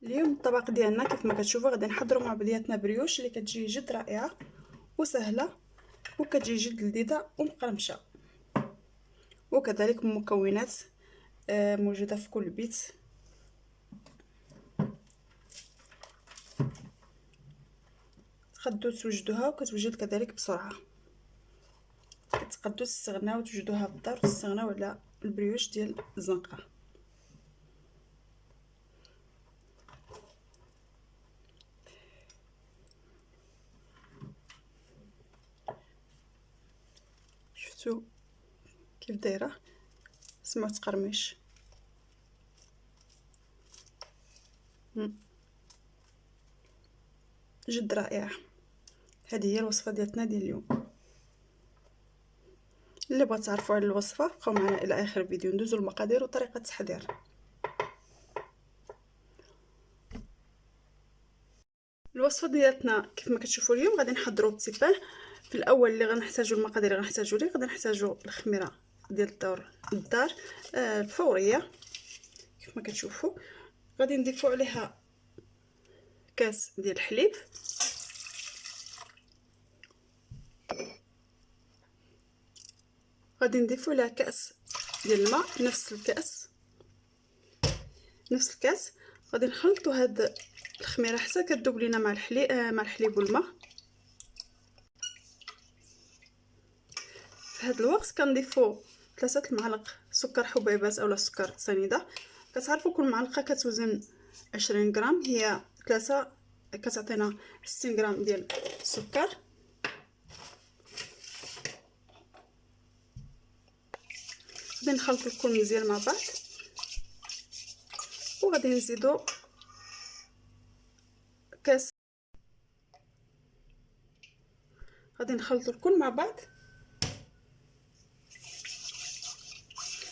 اليوم الطبق ديالنا كيف ما كتشوفوا غادي نحضروا مع بعضياتنا بريوش اللي كتجي جد رائعه وسهله وكتجي جد لذيذه ومقرمشه، وكذلك مكونات موجوده في كل بيت. تقدروا توجدوها وكتوجد كذلك بسرعه، كتقدروا تستغناو توجدوها في الدار وتستغناو على البريوش ديال الزنقه. شفتوا كيف دايره؟ سمعوا تقرمش. جد رائعه. هذه هي الوصفه ديالتنا ديال اليوم. اللي بغات تعرفوا على الوصفه بقاو معنا الى اخر الفيديو، ندوزو المقادير وطريقه التحضير. الوصفه ديالتنا كيف ما كتشوفوا اليوم غادي نحضروا بتيبان. في الاول اللي غنحتاجوا المقادير اللي غنحتاجوا ليه، غادي نحتاجوا الخميره ديال الدار الفوريه كيف ما كتشوفوا. غادي نضيفوا عليها كاس ديال الحليب، غادي نضيفوا لها كاس ديال الماء، نفس الكاس. غادي نخلطوا هاد الخميره حتى كتذوب لينا مع الحليب والماء. في هذا الوقت كنضيفوا 3 المعالق سكر حبيبات اولا سكر سنيده. كتعرفوا كل معلقه كتوزن 20 غرام، هي 3 كتعطينا 60 غرام ديال السكر. غادي نخلطوا الكل مزيان مع بعض، وغادي نزيدوا كاس. غادي نخلطوا الكل مع بعض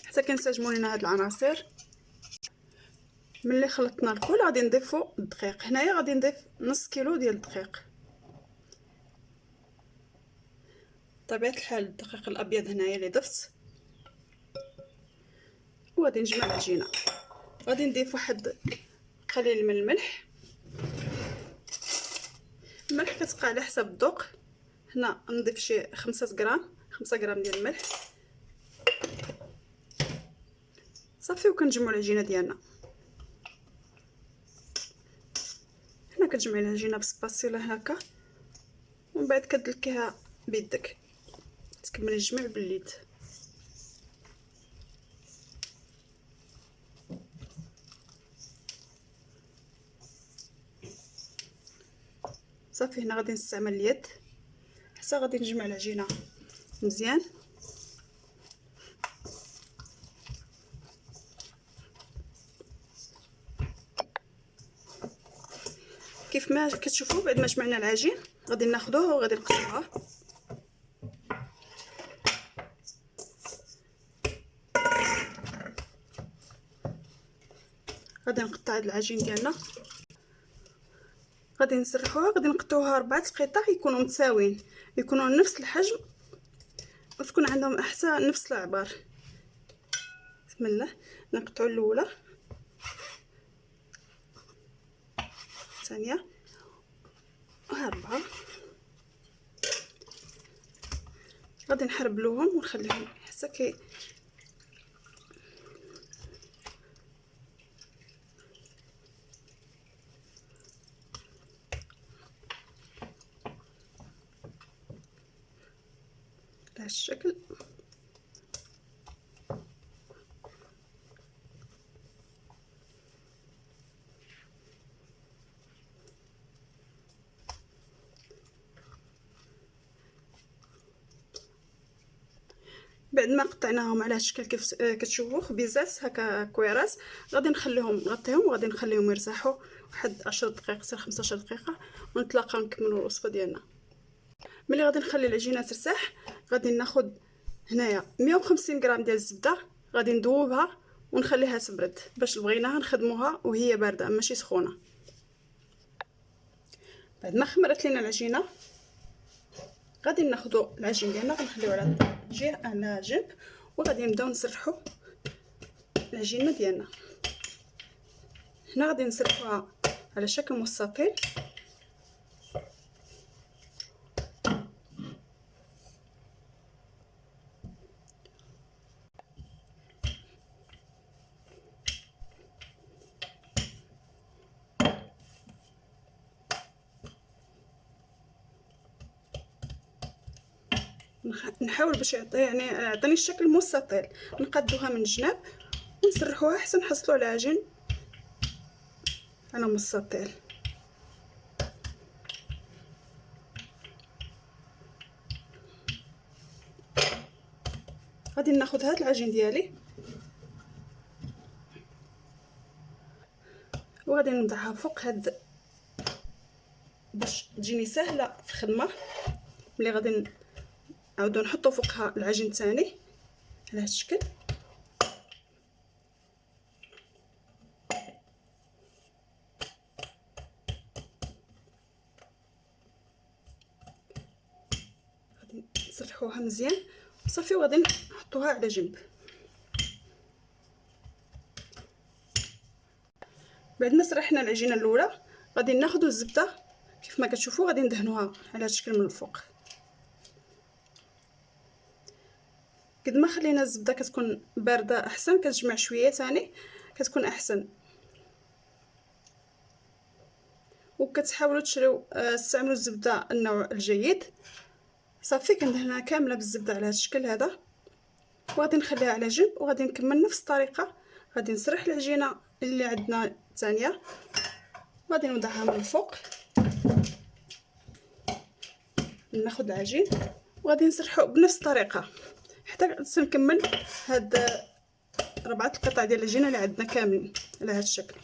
حتى كنسجموا لنا هاد العناصر. ملي خلطنا الكل غادي نضيفوا الدقيق. هنايا غادي نضيف نص كيلو ديال الدقيق. بطبيعه الحال الدقيق الابيض هنايا اللي ضفت. وغادي نجمع العجينه. غادي نضيف واحد قليل من الملح. الملح كتبقى على حسب الذوق. هنا نضيف شي 5 غرام ديال الملح صافي. وكنجمعوا العجينه ديالنا. هنا كتجمعي العجينه بسباسيلا هكا، ومن بعد كتدلكيها بيدك، تكملي الجميع باليد. صافي. هنا غادي نستعمل اليد حتى غادي نجمع العجينه مزيان. كيف ما كتشوفوا بعد ما جمعنا العجين غادي ناخذوه وغادي نقطعوها. غادي نقطع هاد العجين ديالنا، غادي نسرحوها، غادي نقطعوها 4 قطع يكونوا متساويين، يكونوا نفس الحجم وتكون عندهم حتى نفس العبار. بسم الله. نقطعوا الاولى، الثانيه، وها 4. غادي نحربلوهم ونخليهم حتى بهذا الشكل. بعد ما قطعناهم على هالشكل كيف كتشوفوا خبيزات هكا كويرات، غادي نخليهم نغطيهم وغادي نخليهم يرتاحوا واحد 10 دقائق حتى 15 دقيقه، ونتلاقاو نكملوا الوصفه ديالنا. ملي غادي نخلي العجينه ترتاح غادي ناخذ هنايا 150 غرام ديال الزبده، غادي ندوبها ونخليها تبرد باش بغيناها نخدموها وهي بارده ماشي سخونه. بعد ما خمرت لينا العجينه غادي ناخذوا العجين ديالنا غنخليوه على جنب، وغادي نبداو نسرحوا العجينه ديالنا. هنا غادي نسرحوها على شكل مستطيل. نحاول باش يعطيني الشكل مستطيل. نقدوها من الجناب ونسرحوها حتى نحصلوا على عجين على مستطيل. غادي ناخذ هذا العجين ديالي وغادي نوضعها فوق هاد باش تجيني سهله في الخدمه. ملي غادي نعاودو نحطو فوقها العجين الثاني على هذا الشكل. غادي نسرحوها مزيان صافي وغادي نحطوها على جنب. بعد ما سرحنا العجينه الاولى غادي ناخذ الزبده كيف ما كتشوفوا، غادي ندهنوها على هذا الشكل من الفوق. قد ما خلينا الزبده كتكون بارده احسن، كتجمع شويه ثاني كتكون احسن. وكتحاولوا تستعملوا الزبده النوع الجيد. صافي كندهنها كامله بالزبده على هذا الشكل هذا وغادي نخليها على جنب. وغادي نكمل نفس الطريقه، غادي نسرح العجينه اللي عندنا الثانيه وغادي نوضعها من الفوق. ناخذ العجين وغادي نسرحو بنفس الطريقه حتى نكمل هاد 4 القطع ديال العجينه اللي عندنا كاملين على هذا الشكل.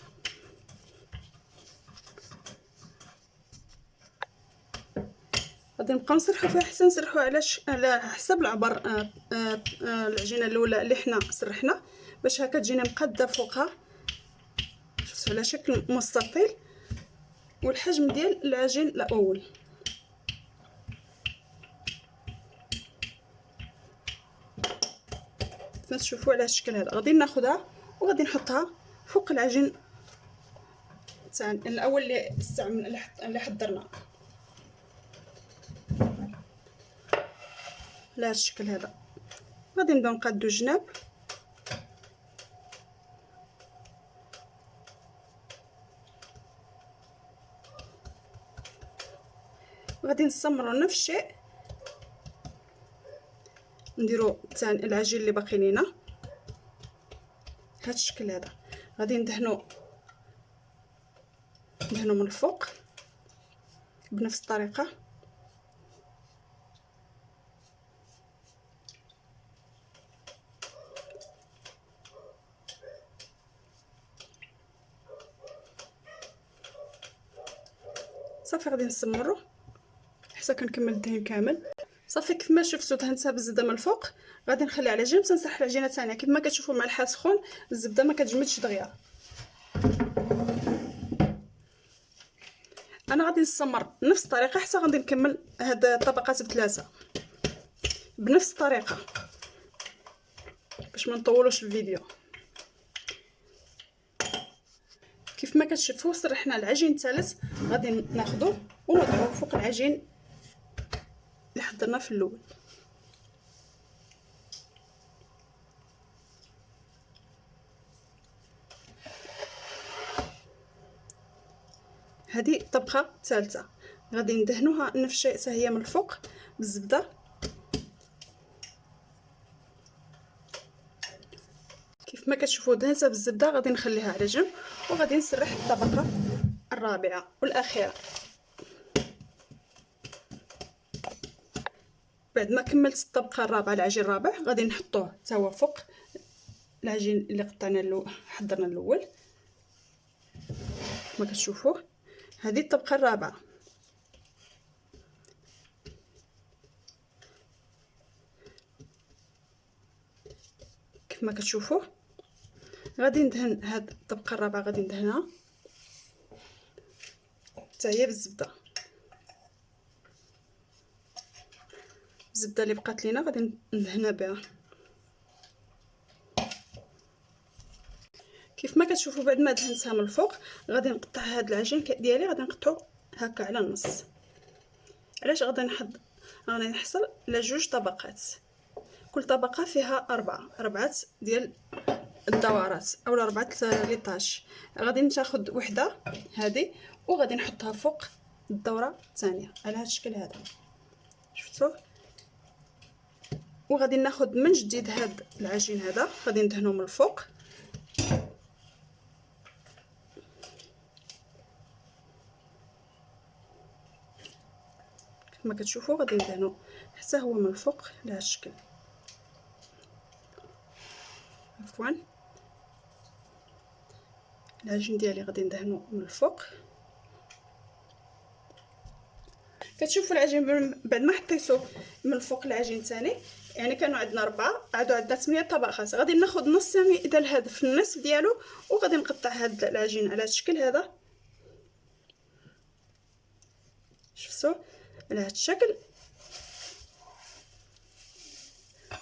غادي نبقاو نسرحو فيها حتى نسرحو على حسب العبر العجينه الاولى اللي حنا سرحنا باش هكا تجينا مقاده فوقها. شفتوا على شكل مستطيل والحجم ديال العجين الاول. تشوفوا على الشكل هذا. غادي ناخذها وغادي نحطها فوق العجين الثاني الاول اللي حضرنا على هذا الشكل هذا. غادي نبداو نقادو الجناب غادي نستمروا نفس الشيء نديروا ثاني العجين اللي باقي لينا بهذا الشكل هذا. غادي ندهنوا من الفوق بنفس الطريقه. صافي غادي نستمروا حتى كنكمل الدهن كامل. صافي كيف ما شفتوا دهنتها بالزبده من الفوق. غادي نخلي على جنب تنسرح العجينه الثانيه. كيف ما كتشوفوا مع الحال سخون الزبده ما كتجمدش دغيا. انا غادي نستمر نفس الطريقه حتى غادي نكمل هاد الطبقات بثلاثه بنفس الطريقه باش ما نطولوش الفيديو. كيف ما كتشوفوا سرحنا العجين الثالث غادي ناخذوه ونوضعوه فوق العجين اللي حضرنا في الاول. هذه الطبقه الثالثه غادي ندهنوها نفس الشيء حتى هي من الفوق بالزبده. كيف ما كتشوفوا دهنتها بالزبده غادي نخليها على جنب وغادي نسرح الطبقه الرابعه والاخيره. بعد ما كملت الطبقه الرابعه العجين الرابع غادي نحطوه حتى هو فوق العجين اللي قطعنا حضرنا الاول. كما كتشوفوا هذه الطبقه الرابعه. كيف ما كتشوفوا غادي ندهن هاد الطبقه الرابعه غادي ندهنها حتى هي بالزبده. الزبده اللي بقات لينا غادي ندهنها بها. كيف ما كتشوفوا بعد ما دهنتها من الفوق غادي نقطع هاد العجين ديالي، غادي نقطعو هكا على النص. علاش غادي نحصل على 2 طبقات، كل طبقه فيها 4 ديال الدورات اولا 4 ليطاج. غادي ناخذ وحده هذه وغادي نحطها فوق الدوره الثانيه على هذا الشكل هذا، شفتوا؟ وغادي ناخذ من جديد هذا العجين هذا غادي ندهنه من الفوق، كما كتشوفوا غادي ندهنو حتى هو من الفوق على هذا الشكل. عفوا، العجين ديالي غادي ندهنو من الفوق. كتشوفوا العجين بعد ما حطيتو من الفوق العجين ثاني، يعني كانوا عندنا 4 عادوا عندنا 8 طبقات. غادي ناخذ نص ثاني ديال هذا في النص ديالو وغادي نقطع هذا العجين على هذا الشكل هذا، شفتوا؟ على هذا الشكل.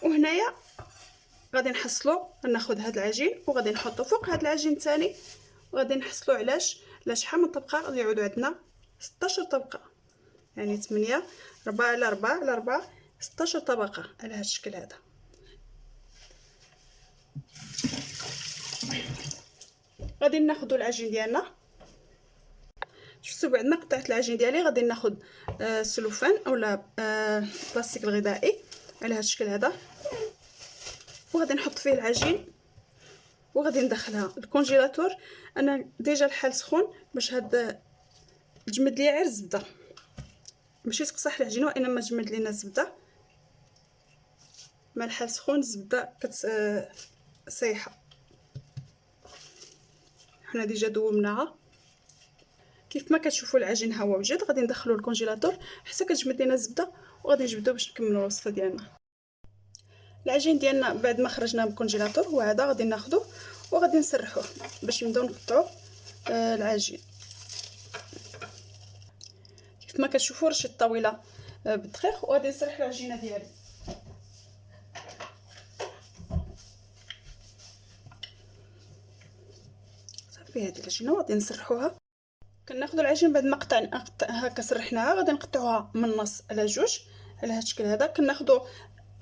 وهنايا غادي نحصلو، ناخذ هذا العجين وغادي نحطو فوق هذا العجين الثاني وغادي نحصلو على شحال من طبقه. غادي يعودوا عندنا 16 طبقه، يعني 8 4 على 4 على 4 16 طبقه على هذا الشكل هذا. غادي ناخذوا العجين ديالنا، شفتوا؟ بعد ما قطعت العجين ديالي غادي ناخذ سلوفان اولا بلاستيك الغذائي على هذا الشكل هذا، وغادي نحط فيه العجين وغادي ندخلها الكونجيلاتور. انا ديجا الحال سخون باش هاد تجمد ليا غير الزبده، ماشي تقصح العجينه وانما تجمد لينا الزبده. مع الحال سخون الزبده سايحه، حنا ديجا دوبناها. كيف ما كتشوفوا العجين ها هو وجد، غادي ندخلو الكونجيلاتور حتى كتجمد لينا الزبده وغادي نجبدو باش نكملوا الوصفه ديالنا. العجين ديالنا بعد ما خرجناه من الكونجيلاتور هو هذا، غادي ناخذوه وغادي نسرحوه باش نبداو نقطعوا العجين. كيف ما كتشوفوا رشيت الطاوله بالدقيق وغادي نسرح العجينه ديالي. صافي هذه العجينه وغادي نسرحوها. كناخذوا العجين بعد ما هكا سرحناها غادي نقطعوها من النص على 2 على هذا الشكل هذا. كناخذوا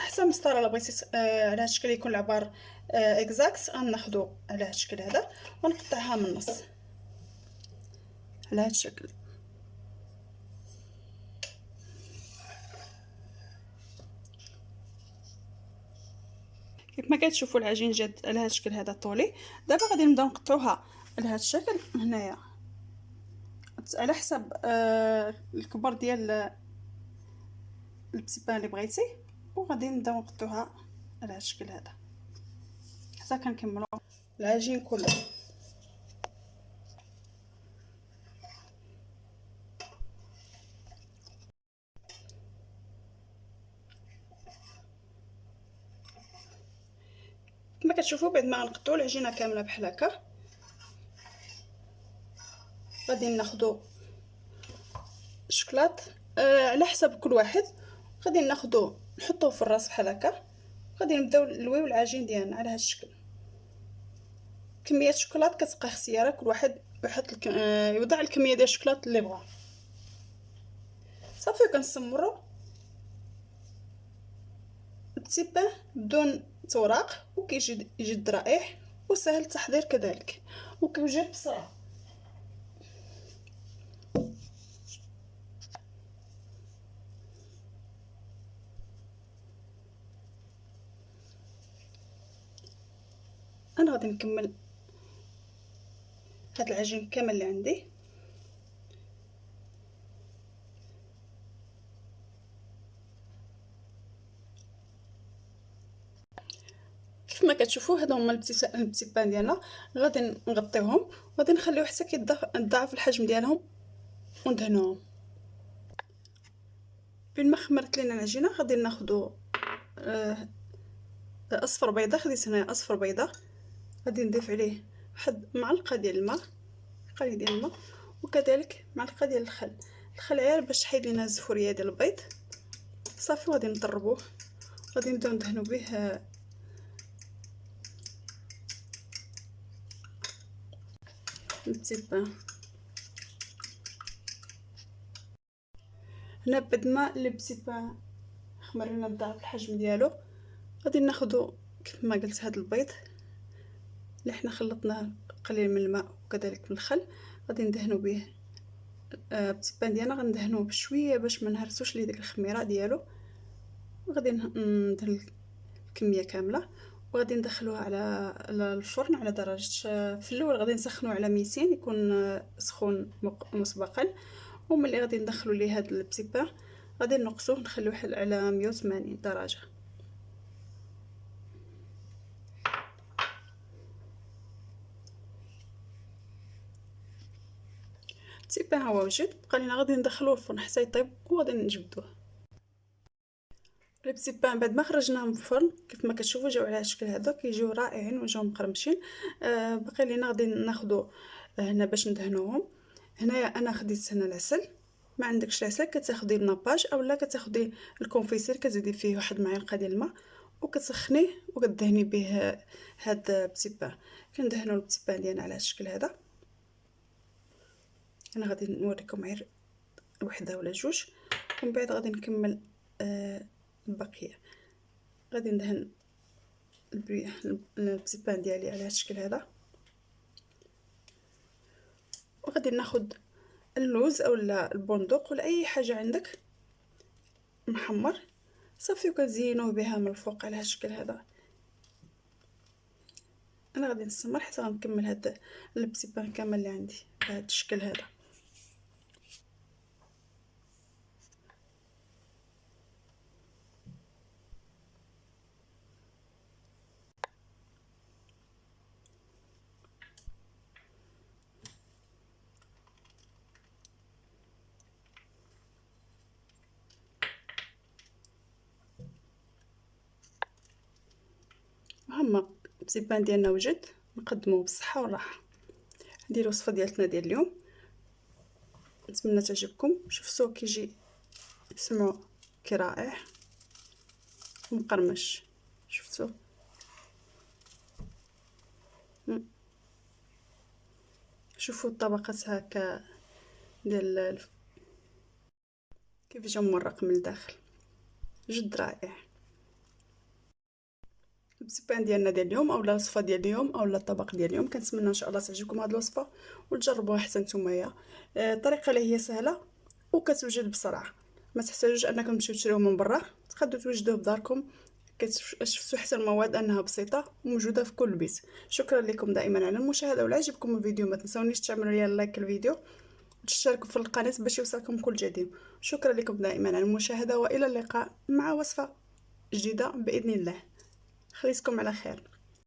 حسب مسطره الا بغيتي على هذا الشكل يكون العبار اكزاكت، غناخذوا على هذا الشكل هذا ونقطعها من النص على هذا الشكل. كيف ما كتشوفوا العجين جد على هذا الشكل هذا طولي. دابا غادي نبداو نقطعوها على هذا الشكل هنايا على حسب الكبر ديال البسيبان اللي بغيتي، وغادي نبداو نقطعوها على هذا الشكل هذا حتى كنكملوا العجين كله. كما كتشوفوا بعد ما نقطعوا العجينه كامله بحال هكا غادي ناخذوا الشكلاط على حسب كل واحد. غادي ناخذوا نحطوه في الراس بحال هكا، غادي نبداو نلويو العجين ديالنا على هذا الشكل. كميه الشوكولات كتبقى اختياريه، كل واحد يحط يوضع الكميه ديال الشوكولات اللي بغا. صافي كنسمروا التيبان بدون توراق وكيجي جد رائع وسهل التحضير كذلك وكيوجد بسرعه. انا غادي نكمل هاد العجين كامل اللي عندي. كيف ما كتشوفوا هادو هما البتيبان ديالنا، غادي نغطيوهم وغادي نخليو حتى كيضاعف الحجم ديالهم وندهنوهم. بين ما خمرت لينا العجينه غادي ناخذوا اصفر بيضه. خديت هنا اصفر بيضه، غادي نضيف عليه واحد معلقه ديال الماء، قليل ديال الماء، وكذلك معلقه ديال الخل عيار باش تحيد لينا الزفوريه ديال البيض. صافي غادي نطربوه، غادي نبداو ندهنوا به بتي بان. هنا بعد ما البتي بان خمر لنا ضعف الحجم ديالو، غادي ناخدو كيف ما قلت هذا البيض اللي حنا خلطناه قليل من الماء وكذلك من الخل، غادي ندهنو به بتي بان ديالنا، غندهنوه بشويه باش ما نهرسوش ليه ديك الخميره ديالو. غادي ندهن الكميه كامله وغادي ندخلوها على الفرن على درجه، في الاول غادي نسخنوه على 200 يكون سخون مسبقا، وملي غادي ندخلو ليه هاد البتي بان غادي نقصوه نخليوه على 180 درجه. البتي بان هو وجد، بقى لينا غادي ندخلوه الفرن حتى يطيب وغادي نجبدوه. البتي بان بعد ما خرجناهم من الفرن كيف ما كتشوفوا جاو على الشكل هذا، كيجيو رائعين وجاو مقرمشين. باقي لينا غادي ناخذوا هنا باش ندهنوهم. هنايا انا خديت هنا العسل، ما عندكش العسل كتاخدي الناباج اولا كتاخدي الكونفيسير، كتزيدي فيه واحد معلقه ديال الماء وكتسخنيه وكدهني به هاد البتي بان. كندهنوا البتي بان ديالنا على الشكل هذا. انا غادي نوريكم غير وحده ولا جوج ومن بعد غادي نكمل البقيه. غادي ندهن البتي بان ديالي على الشكل هذا، وغادي ناخد اللوز اولا البندق ولا اي حاجه عندك محمر صافي وكنزينوه بها من الفوق على الشكل هذا. انا غادي نستمر حتى غنكمل هاد البتي بان كامل اللي عندي بهذا الشكل هذا. هما البتي بان ديالنا وجد، نقدموه بالصحه والراحه. هذه الوصفه ديالتنا ديال اليوم، نتمنى تعجبكم. شفتوا كيجي سمعوا كي رائع ومقرمش، شفتوا شوفوا الطبقات هكا ديال كيف جا مورق من الداخل، جد رائع. البتي بان ديالنا ديال اليوم اولا الوصفه ديال اليوم اولا الطبق ديال اليوم، كنتمنى ان شاء الله تعجبكم هذه الوصفه وتجربوها حتى نتوما. الطريقه اللي هي سهله وكتوجد بسرعه، ما تحتاجوش انكم تمشيو تشريوه من برا، تقدروا توجدوه بداركم. كتشوفوا حتى المواد انها بسيطه وموجوده في كل بيت. شكرا لكم دائما على المشاهده، ولا عجبكم الفيديو ما تنسونيش تعملوا لي لايك الفيديو وتشتركوا في القناه باش يوصلكم كل جديد. شكرا لكم دائما على المشاهده، والى اللقاء مع وصفه جديده باذن الله. خليكم على خير.